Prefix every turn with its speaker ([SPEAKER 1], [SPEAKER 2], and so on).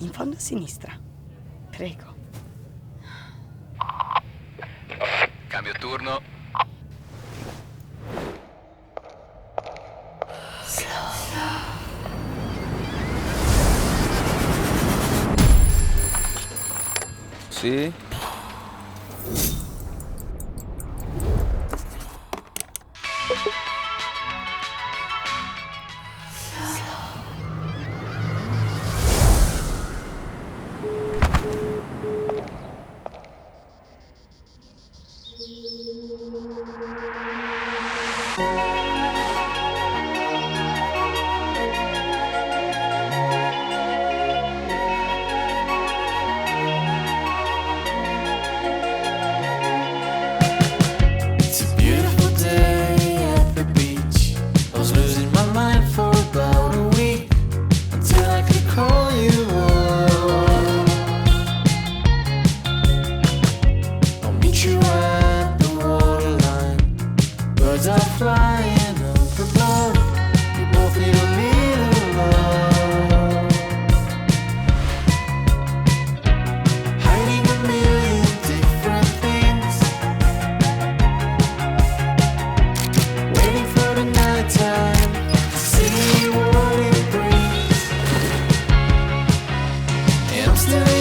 [SPEAKER 1] In fondo a sinistra. Prego.
[SPEAKER 2] Cambio turno.
[SPEAKER 3] Sì?
[SPEAKER 4] It's a beautiful day at the beach. I was losing my mind for about a week until I could call you up. I'll meet you at the waterline. Birds are flying up above. We both need a little love. Hiding a million different things. Waiting for the nighttime to see what it brings. And I'm still